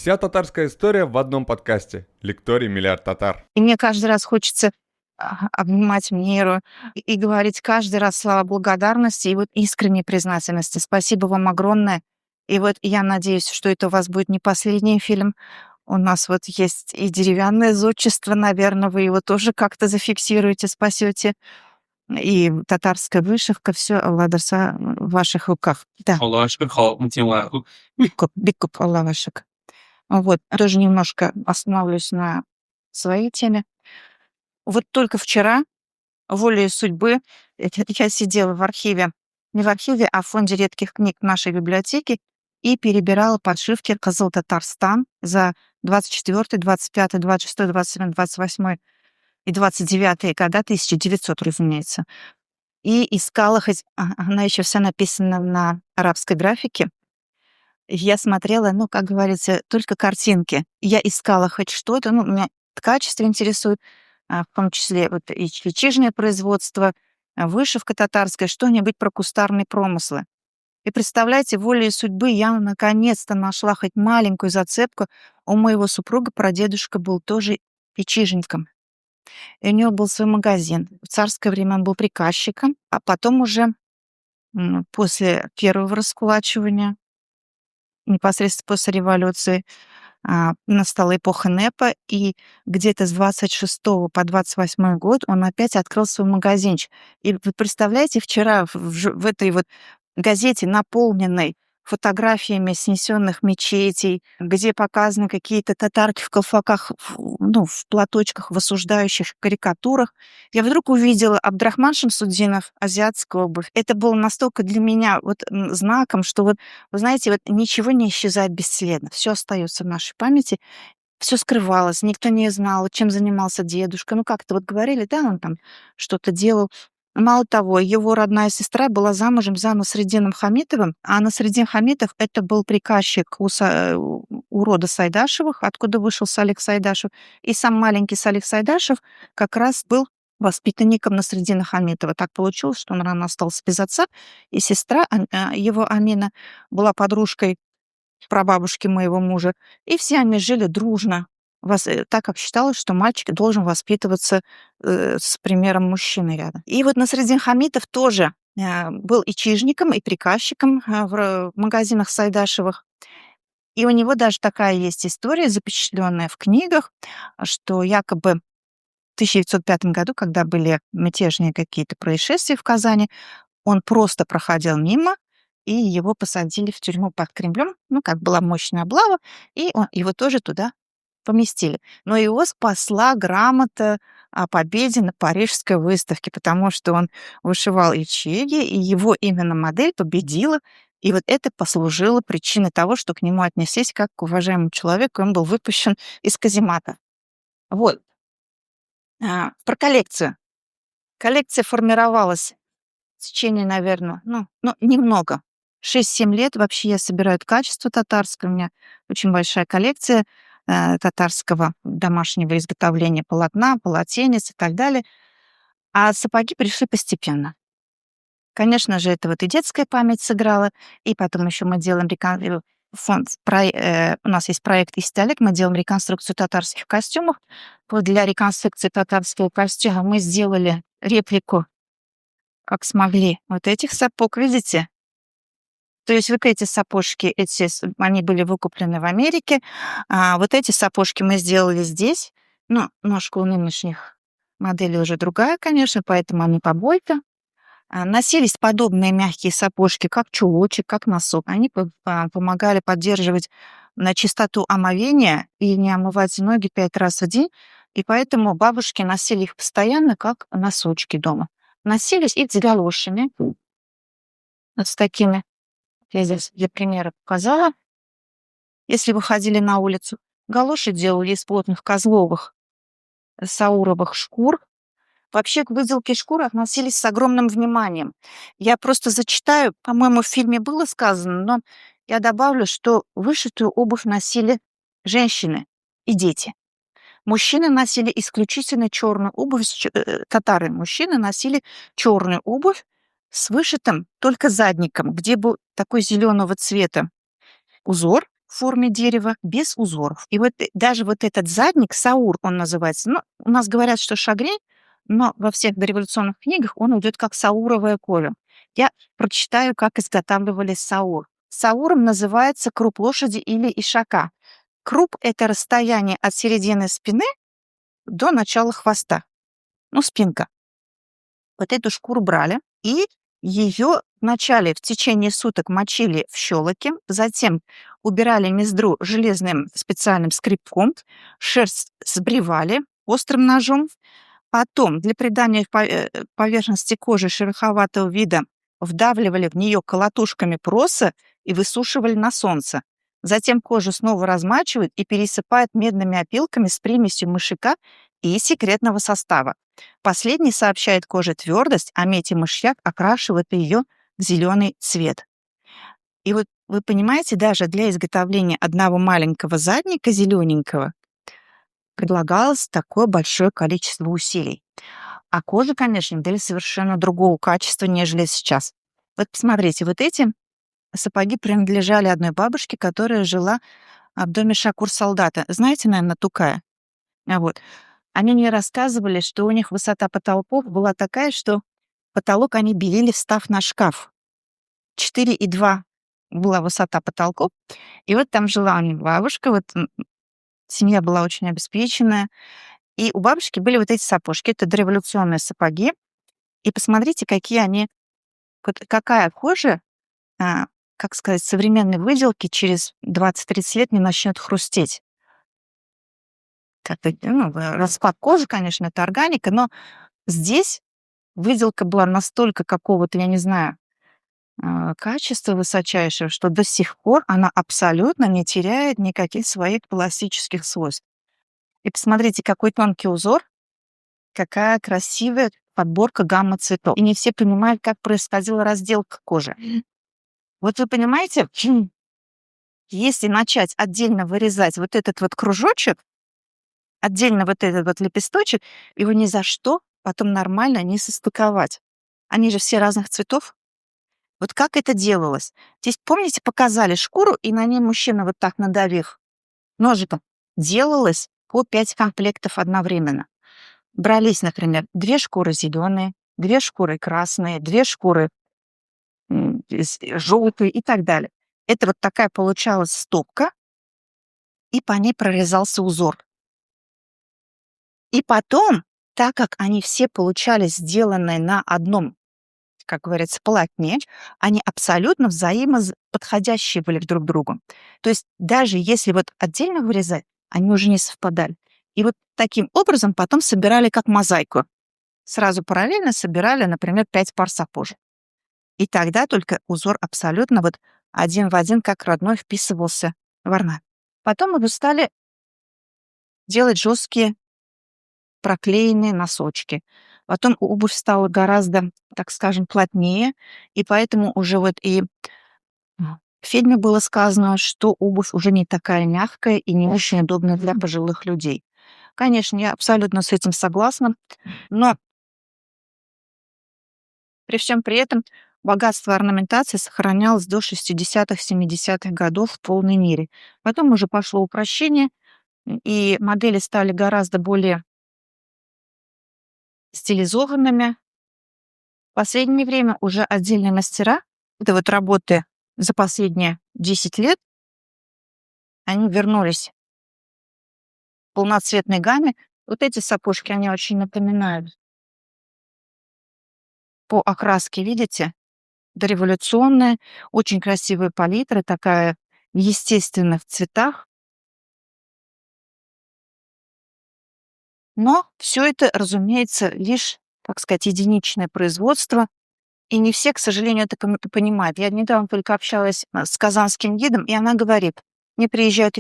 Вся татарская история в одном подкасте. Лекторий «Миллиард татар». И мне каждый раз хочется обнимать Миру и говорить каждый раз слова благодарности и вот искренней признательности. Спасибо вам огромное. И вот я надеюсь, что это у вас будет не последний фильм. У нас вот есть и деревянное зодчество, наверное, вы его тоже как-то зафиксируете, спасете. И татарская вышивка, все, Алладырса, в ваших руках. Да, Аллаха шүкір, халқым тең лайықты. бик Аллах вашик. Вот, тоже немножко остановлюсь на своей теме. Вот только вчера, волею судьбы, я сидела в архиве, не в архиве, а в фонде редких книг нашей библиотеки и перебирала подшивки «Кызыл Татарстан» за 24, 25, 26, 27, 28 и 29 года, 1900, разумеется. И искала, хоть она еще вся написана на арабской графике. Я смотрела, ну, как говорится, только картинки. Я искала хоть что-то, ну, меня ткачество интересует, в том числе вот и чижное производство, вышивка татарская, что-нибудь про кустарные промыслы. И представляете, волей судьбы я наконец-то нашла хоть маленькую зацепку. У моего супруга прадедушка был тоже печижником. И у него был свой магазин. В царское время он был приказчиком, а потом уже после первого раскулачивания, непосредственно после революции, настала эпоха НЭПа, и где-то с 26 по 28 год он опять открыл свой магазинчик. И вы представляете, вчера в этой вот газете, наполненной фотографиями снесенных мечетей, где показаны какие-то татарки в колфаках, ну, в платочках, в осуждающих карикатурах, я вдруг увидела Абдрахман Шамсуддинов, азиатская обувь. Это было настолько для меня вот знаком, что вот, вы знаете, вот ничего не исчезает бесследно, все остается в нашей памяти, все скрывалось, никто не знал, чем занимался дедушка. Ну, как-то вот говорили, да, он там что-то делал. Мало того, его родная сестра была замужем за Насреддином Хамитовым, а Насреддин Хамитов — это был приказчик у рода Сайдашевых, откуда вышел Салих Сайдашев. И сам маленький Салих Сайдашев как раз был воспитанником Насреддина Хамитова. Так получилось, что он рано остался без отца, и сестра его, Амина, была подружкой прабабушки моего мужа, и все они жили дружно, так как считалось, что мальчик должен воспитываться с примером мужчины рядом. И вот Насреддин Хамитов тоже был и чижником, и приказчиком в магазинах Сайдашевых. И у него даже такая есть история, запечатленная в книгах, что якобы в 1905 году, когда были мятежные какие-то происшествия в Казани, он просто проходил мимо, и его посадили в тюрьму под Кремлем. Ну, как была мощная облава, и его тоже туда поместили. Но его спасла грамота о победе на Парижской выставке, потому что он вышивал ячейки, и его именно модель победила. И вот это послужило причиной того, что к нему отнеслись как к уважаемому человеку, он был выпущен из каземата. Вот. Про коллекцию. Коллекция формировалась в течение, наверное, ну, немного. 6-7 лет вообще я собираю качество татарское. У меня очень большая коллекция татарского домашнего изготовления полотна, полотенец и так далее. А сапоги пришли постепенно. Конечно же, это вот и детская память сыграла, и потом еще мы делаем у нас есть проект «Исталик», мы делаем реконструкцию татарских костюмов. Вот для реконструкции татарского костюма мы сделали реплику, как смогли, вот этих сапог, видите? То есть вот эти сапожки, они были выкуплены в Америке, а вот эти сапожки мы сделали здесь. Ну, ножка у нынешних моделей уже другая, конечно, поэтому они побольше. Носились подобные мягкие сапожки, как чулочек, как носок. Они помогали поддерживать чистоту омовения и не омывать ноги 5 раз в день, и поэтому бабушки носили их постоянно, как носочки дома. Носились и с галошами, вот с такими. Я здесь для примера показала. Если выходили на улицу, галоши делали из плотных козловых сауровых шкур. Вообще к выделке шкур относились с огромным вниманием. Я просто зачитаю, по-моему, в фильме было сказано, но я добавлю, что вышитую обувь носили женщины и дети. Мужчины носили исключительно черную обувь, татары, мужчины носили черную обувь с вышитым только задником, где был такой зеленого цвета узор в форме дерева, без узоров. И вот даже вот этот задник, саур он называется. Ну, у нас говорят, что шагрень, но во всех дореволюционных книгах он идет как сауровая кожа. Я прочитаю, как изготавливали саур. Сауром называется круп лошади или ишака. Круп — это расстояние от середины спины до начала хвоста. Ну, спинка. Вот эту шкуру брали и ее вначале в течение суток мочили в щелоке, затем убирали мездру железным специальным скребком, шерсть сбривали острым ножом, потом для придания поверхности кожи шероховатого вида вдавливали в нее колотушками проса и высушивали на солнце. Затем кожу снова размачивают и пересыпают медными опилками с примесью мышьяка и секретного состава. Последний сообщает коже твердость, а медь и мышьяк окрашивают ее в зеленый цвет. И вот вы понимаете, даже для изготовления одного маленького задника зелененького предлагалось такое большое количество усилий. А кожа, конечно, были совершенно другого качества, нежели сейчас. Вот посмотрите, вот эти сапоги принадлежали одной бабушке, которая жила в доме Шакур-солдата. Знаете, наверное, Тукая? Вот. Они мне рассказывали, что у них высота потолков была такая, что потолок они белили, встав на шкаф. 4,2 была высота потолков. И вот там жила у них бабушка, вот семья была очень обеспеченная. И у бабушки были вот эти сапожки. Это дореволюционные сапоги. И посмотрите, какие они... Какая кожа, как сказать, современной выделки через 20-30 лет не начнет хрустеть. Распад кожи, конечно, это органика, но здесь выделка была настолько какого-то, я не знаю, качества высочайшего, что до сих пор она абсолютно не теряет никаких своих пластических свойств. И посмотрите, какой тонкий узор, какая красивая подборка гамма цветов. И не все понимают, как происходила разделка кожи. Вот вы понимаете, если начать отдельно вырезать вот этот вот кружочек, отдельно вот этот вот лепесточек, его ни за что потом нормально не состыковать. Они же все разных цветов. Вот как это делалось? Здесь, помните, показали шкуру, и на ней мужчина вот так надавив ножиком. Делалось по 5 комплектов одновременно. Брались, например, 2 шкуры зеленые, 2 шкуры красные, 2 шкуры желтые и так далее. Это вот такая получалась стопка, и по ней прорезался узор. И потом, так как они все получались сделанные на одном, как говорится, полотне, они абсолютно взаимоподходящие были друг к другу. То есть даже если вот отдельно вырезать, они уже не совпадали. И вот таким образом потом собирали как мозаику. Сразу параллельно собирали, например, 5 пар сапожек. И тогда только узор абсолютно вот один в один, как родной, вписывался в орнамент. Потом уже стали делать жесткие проклеенные носочки. Потом обувь стала гораздо, так скажем, плотнее, и поэтому уже вот и в фильме было сказано, что обувь уже не такая мягкая и не очень удобная для пожилых людей. Конечно, я абсолютно с этим согласна, но при всем при этом богатство орнаментации сохранялось до 60-х, 70-х годов в полной мере. Потом уже пошло упрощение, и модели стали гораздо более стилизованными. В последнее время уже отдельные мастера, это вот работы за последние 10 лет, они вернулись в полноцветной гамме. Вот эти сапожки, они очень напоминают по окраске, видите, дореволюционная, очень красивая палитра, такая в естественных цветах. Но все это, разумеется, лишь, так сказать, единичное производство, и не все, к сожалению, это понимают. Я недавно только общалась с казанским гидом, и она говорит, мне приезжают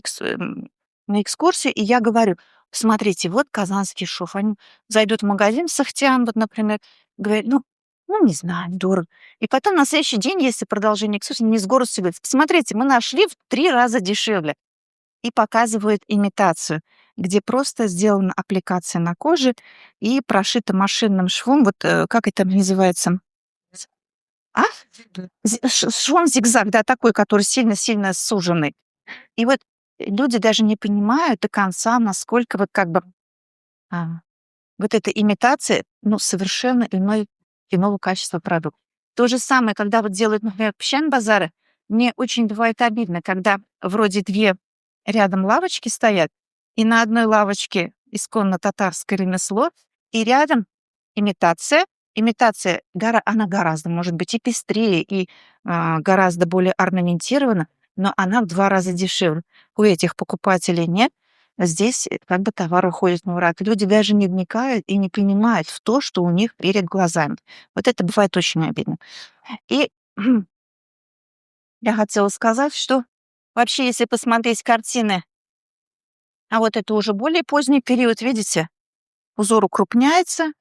на экскурсию, и я говорю, смотрите, вот казанский шов. Они зайдут в магазин Сахтиан, вот, например, говорят, ну, не знаю, дорого. И потом на следующий день, если продолжение экскурсии, не с гору говорят, посмотрите, мы нашли в 3 раза дешевле. И показывают имитацию, где просто сделана аппликация на коже и прошита машинным швом, вот как это называется? Швом зигзаг, да, такой, который сильно-сильно суженный. И вот люди даже не понимают до конца, насколько вот как бы а, вот эта имитация, ну, совершенно иного качества продукт. То же самое, когда вот делают, например, пищан-базары, мне очень бывает обидно, когда вроде 2 рядом лавочки стоят, и на одной лавочке исконно татарское ремесло, и рядом имитация. Имитация, она гораздо, может быть, и пестрее, и гораздо более орнаментирована, но она в 2 раза дешевле. У этих покупателей нет. Здесь как бы товар уходит на ура. Люди даже не вникают и не понимают в то, что у них перед глазами. Вот это бывает очень обидно. И я хотела сказать, что вообще, если посмотреть картины, а вот это уже более поздний период, видите, узор укрупняется,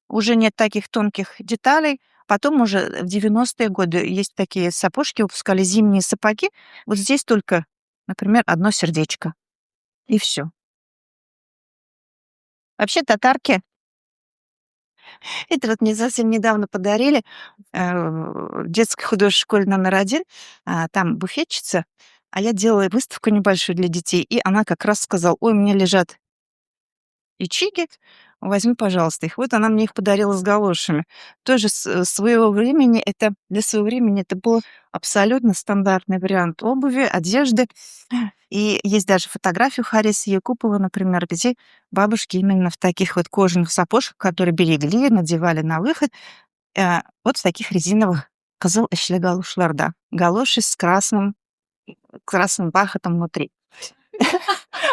уже нет таких тонких деталей. Потом уже в 90-е годы есть такие сапожки, выпускали зимние сапоги. Вот здесь только, например, одно сердечко, и все. Вообще татарки это вот мне совсем недавно подарили, в детской художественной школе номер 1. Там буфетчица, а я делала выставку небольшую для детей, и она как раз сказала: "Ой, у меня лежат ячейки, возьми, пожалуйста, их". Вот она мне их подарила с галошами. Тоже своего времени это для своего времени это был абсолютно стандартный вариант обуви, одежды. И есть даже фотография у Хариса Якупова, например, где бабушки именно в таких вот кожаных сапожках, которые берегли, надевали на выход, вот в таких резиновых кызыл ишле галошларда. Галоши с красным бархатом внутри.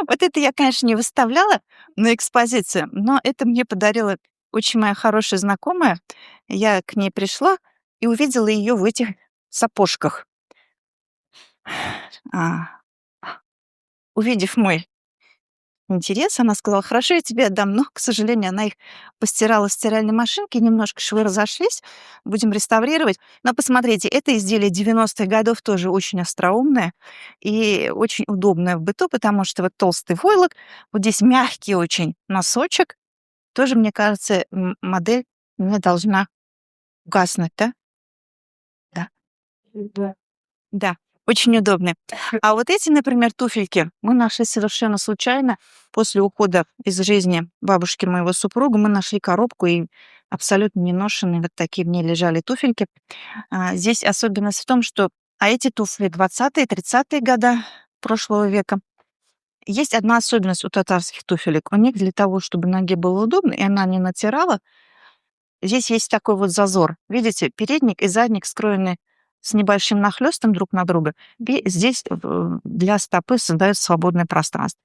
Вот это я, конечно, не выставляла на экспозицию, но это мне подарила очень моя хорошая знакомая. Я к ней пришла и увидела ее в этих сапожках. А, Увидев мой интерес, она сказала: "Хорошо, я тебе отдам". Но, к сожалению, она их постирала в стиральной машинке, немножко швы разошлись, будем реставрировать. Но посмотрите, это изделие 90-х годов тоже очень остроумное и очень удобное в быту, потому что вот толстый войлок, вот здесь мягкий очень носочек. Тоже, мне кажется, модель не должна гаснуть, да? Да. Да. Да, очень удобные. А вот эти, например, туфельки мы нашли совершенно случайно. После ухода из жизни бабушки моего супруга мы нашли коробку, и абсолютно неношенные вот такие в ней лежали туфельки. Здесь особенность в том, что эти туфли 20-е, 30-е года прошлого века. Есть одна особенность у татарских туфелек. У них для того, чтобы ноге было удобно, и она не натирала, здесь есть такой вот зазор. Видите, передник и задник скроены с небольшим нахлёстом друг на друга, и здесь для стопы создается свободное пространство.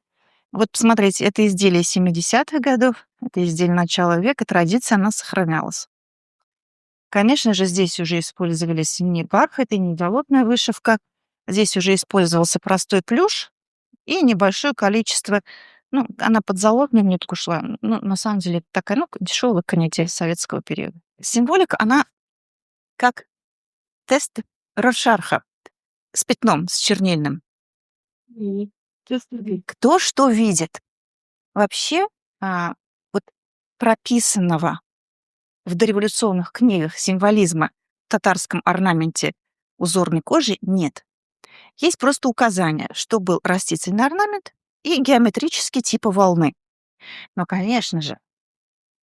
Вот посмотрите, это изделие 70-х годов, это изделие начала века, традиция, она сохранялась. Конечно же, здесь уже использовались не бархат и не болотная вышивка, здесь уже использовался простой плюш и небольшое количество, ну, она под золотную нитку шла, ну, на самом деле, это такая, ну, дешевая канитель советского периода. Символика, она как тест Рошарха с пятном, с чернильным. Кто что видит? Вообще, вот прописанного в дореволюционных книгах символизма в татарском орнаменте узорной кожи нет. Есть просто указание, что был растительный орнамент и геометрический типа волны. Но, конечно же,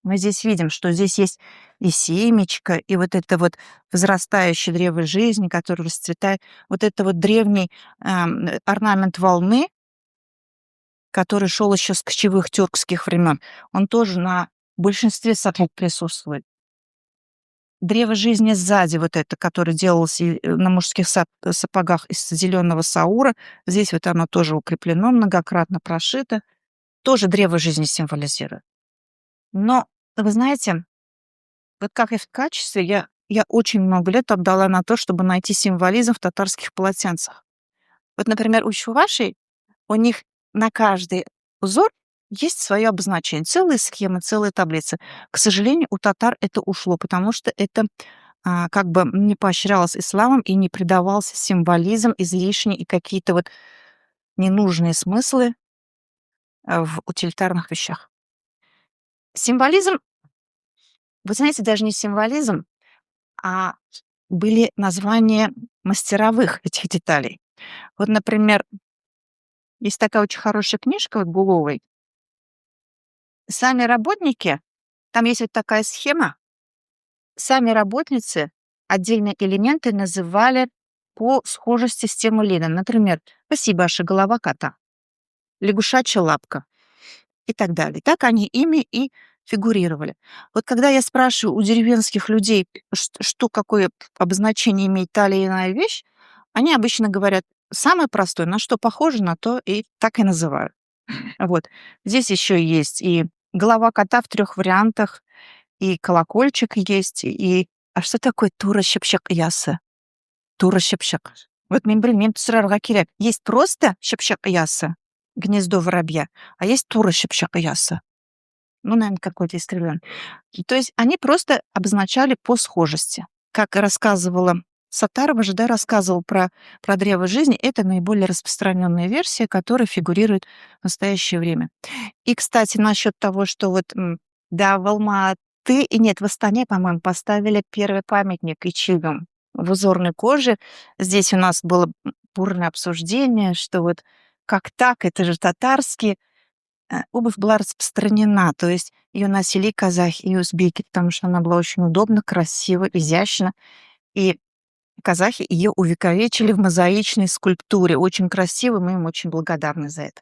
мы здесь видим, что здесь есть и семечко, и вот это вот возрастающее древо жизни, которое расцветает. Вот это вот древний орнамент волны, который шел еще с кочевых тюркских времен, он тоже на большинстве сапог присутствует. Древо жизни сзади, вот это, которое делалось на мужских сапогах из зеленого саура, здесь вот оно тоже укреплено, многократно прошито, тоже древо жизни символизирует. Но, вы знаете, вот как и в качестве, я очень много лет отдала на то, чтобы найти символизм в татарских полотенцах. Вот, например, у чувашей, у них на каждый узор есть свое обозначение, целые схемы, целые таблицы. К сожалению, у татар это ушло, потому что это как бы не поощрялось исламом и не придавался символизм излишний и какие-то вот ненужные смыслы в утилитарных вещах. Символизм, вы знаете, даже не символизм, а были названия мастеровых этих деталей. Вот, например, есть такая очень хорошая книжка вот Буловой. Сами работники, там есть вот такая схема, сами работницы отдельные элементы называли по схожести с тем или иным. Например, спасибаша, голова кота, лягушачья лапка и так далее. Так они ими и фигурировали. Вот когда я спрашиваю у деревенских людей, что какое обозначение имеет та или иная вещь, они обычно говорят, самое простое, на что похоже, на то и так и называют. Вот. Здесь еще есть и голова кота в 3 вариантах, и колокольчик есть, и а что такое тура щепщак ясы? Тура щепщак. Вот мен сұрарға керек. Есть просто щепщак ясы, гнездо воробья, а есть тура щепщак ясы. Ну, наверное, какой-то искривлен. То есть они просто обозначали по схожести. Как рассказывала Саттарова же, да, рассказывал про древо жизни. Это наиболее распространенная версия, которая фигурирует в настоящее время. И, кстати, насчет того, что вот, да, в Алма-Аты и нет, в Астане, по-моему, поставили первый памятник Ичигам в узорной коже. Здесь у нас было бурное обсуждение, что вот как так, это же татарский. Обувь была распространена, то есть ее носили и казахи, и узбеки, потому что она была очень удобна, красива, изящна. И казахи ее увековечили в мозаичной скульптуре. Очень красиво, мы им очень благодарны за это.